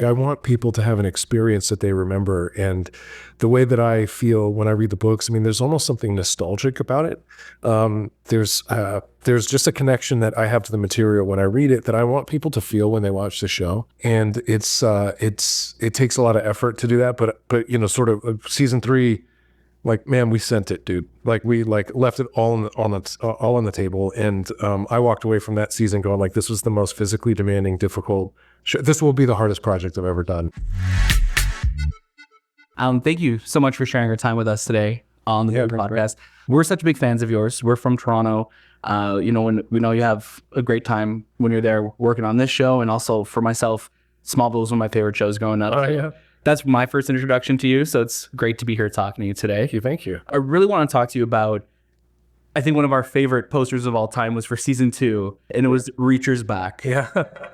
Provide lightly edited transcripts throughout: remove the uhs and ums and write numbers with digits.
I want people to have an experience that they remember. And the way that I feel when I read the books, I mean, there's almost something nostalgic about it. There's just a connection that I have to the material when I read it that I want people to feel when they watch the show. And it takes a lot of effort to do that. But sort of season 3, like, man, we sent it, dude. Like, we left it all on the table. And I walked away from that season going like, this was the most physically demanding, difficult show. This will be the hardest project I've ever done. Alan, thank you so much for sharing your time with us today on the podcast. We're such big fans of yours. We're from Toronto. When we know you have a great time when you're there working on this show, and also for myself, Smallville was one of my favorite shows growing up. Oh, yeah. That's my first introduction to you, so it's great to be here talking to you today. Thank you. I really want to talk to you about, I think one of our favorite posters of all time was for season 2, and it was Reacher's Back. Yeah.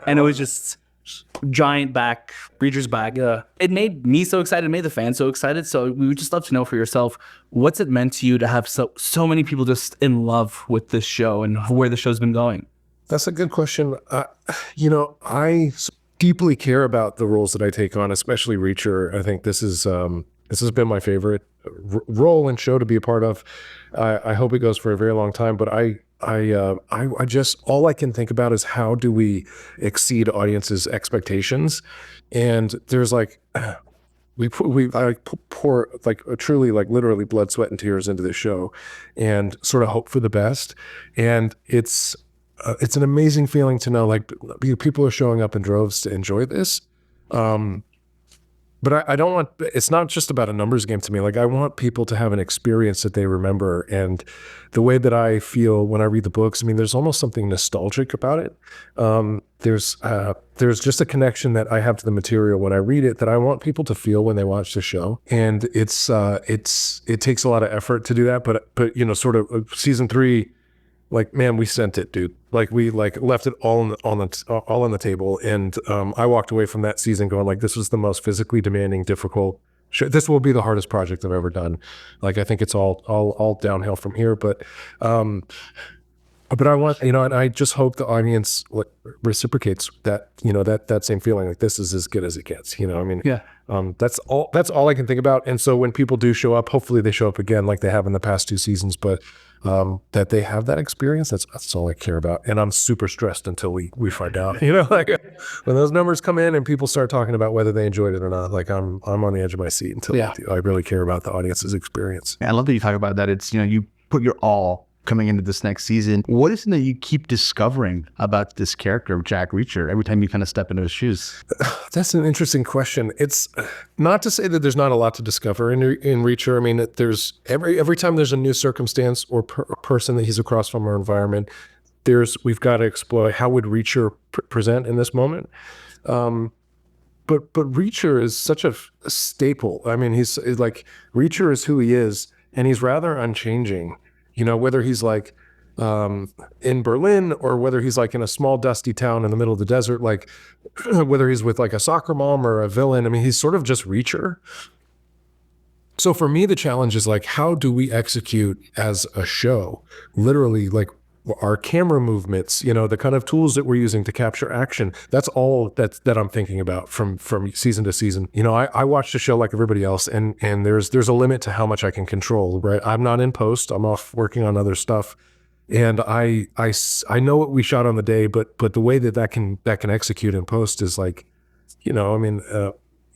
And it was just giant back, Reacher's Back. It made me so excited, it made the fans so excited. So we would just love to know for yourself, what's it meant to you to have so many people just in love with this show and where the show's been going? That's a good question. I deeply care about the roles that I take on, especially Reacher. I think this has been my favorite role and show to be a part of. I hope it goes for a very long time, but I just, all I can think about is how do we exceed audiences' expectations? And there's like, I pour like truly, like literally blood, sweat, and tears into this show, and sort of hope for the best. And it's an amazing feeling to know like people are showing up in droves to enjoy this. But I don't want, it's not just about a numbers game to me. Like, I want people to have an experience that they remember. And the way that I feel when I read the books, I mean, there's almost something nostalgic about it. There's just a connection that I have to the material when I read it that I want people to feel when they watch the show. And it takes a lot of effort to do that. But sort of season 3, like, man, we sent it, dude. Like, we left it all on the table. And I walked away from that season going like, this was the most physically demanding, difficult show. This will be the hardest project I've ever done. Like, I think it's all downhill from here. But I want, and I just hope the audience reciprocates that, that same feeling. Like, this is as good as it gets. Yeah. That's all I can think about. And so when people do show up, hopefully they show up again like they have in the past 2 seasons. But that they have that experience, that's all I care about. And I'm super stressed until we find out. Like, when those numbers come in and people start talking about whether they enjoyed it or not, like I'm on the edge of my seat until I really care about the audience's experience. I love that you talk about that. It's, you put your all coming into this next season. What is it that you keep discovering about this character of Jack Reacher every time you kind of step into his shoes? That's an interesting question. It's not to say that there's not a lot to discover in Reacher. I mean, there's every time there's a new circumstance or person that he's across from our environment, we've got to explore how would Reacher present in this moment. But Reacher is such a staple. I mean, he's like, Reacher is who he is, and he's rather unchanging. Whether he's like in Berlin or whether he's like in a small dusty town in the middle of the desert, like whether he's with like a soccer mom or a villain, I mean, he's sort of just Reacher. So for me, the challenge is like, how do we execute as a show, literally like our camera movements, the kind of tools that we're using to capture action. That's all that I'm thinking about from season to season. I watch the show like everybody else, and there's a limit to how much I can control, right? I'm not in post. I'm off working on other stuff. And I know what we shot on the day, but the way that can execute in post is like,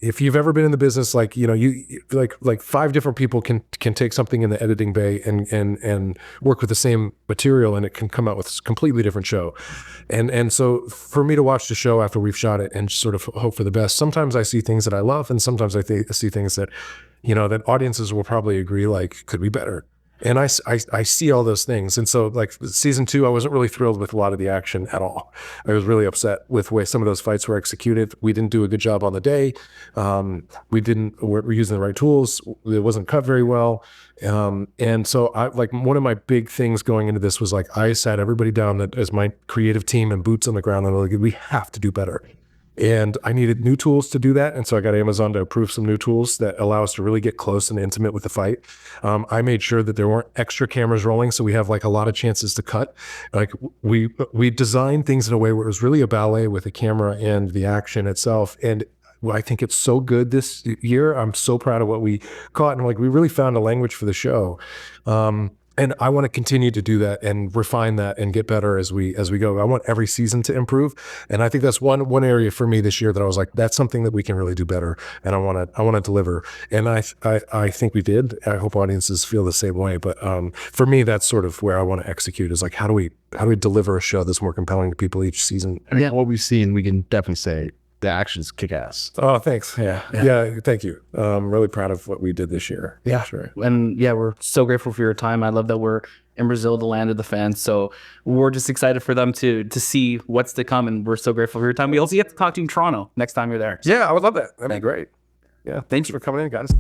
if you've ever been in the business, like, you like 5 different people can take something in the editing bay and work with the same material, and it can come out with a completely different show. And so for me to watch the show after we've shot it and sort of hope for the best, sometimes I see things that I love, and sometimes I see things that, that audiences will probably agree like could be better. And I see all those things. And so like season 2, I wasn't really thrilled with a lot of the action at all. I was really upset with the way some of those fights were executed. We didn't do a good job on the day. We're using the right tools. It wasn't cut very well. And so one of my big things going into this was like, I sat everybody down as my creative team and boots on the ground, and I'm like, we have to do better. And I needed new tools to do that. And so I got Amazon to approve some new tools that allow us to really get close and intimate with the fight. I made sure that there weren't extra cameras rolling, so we have like a lot of chances to cut. Like we designed things in a way where it was really a ballet with the camera and the action itself. And well, I think it's so good this year. I'm so proud of what we caught, and like we really found a language for the show. And I want to continue to do that and refine that and get better as we go. I want every season to improve, and I think that's one area for me this year that I was like, that's something that we can really do better, and I want to deliver. And I think we did. I hope audiences feel the same way. But for me, that's sort of where I want to execute is like, how do we deliver a show that's more compelling to people each season? Yeah, what we've seen, we can definitely say the action's kick ass. Oh, thanks. Yeah. Thank you. I'm really proud of what we did this year. Yeah. Sure. And yeah, we're so grateful for your time. I love that we're in Brazil, the land of the fans. So we're just excited for them to see what's to come. And we're so grateful for your time. We also get to talk to you in Toronto next time you're there. Yeah, I would love that. That'd be great. Yeah. Thank you for coming in, guys.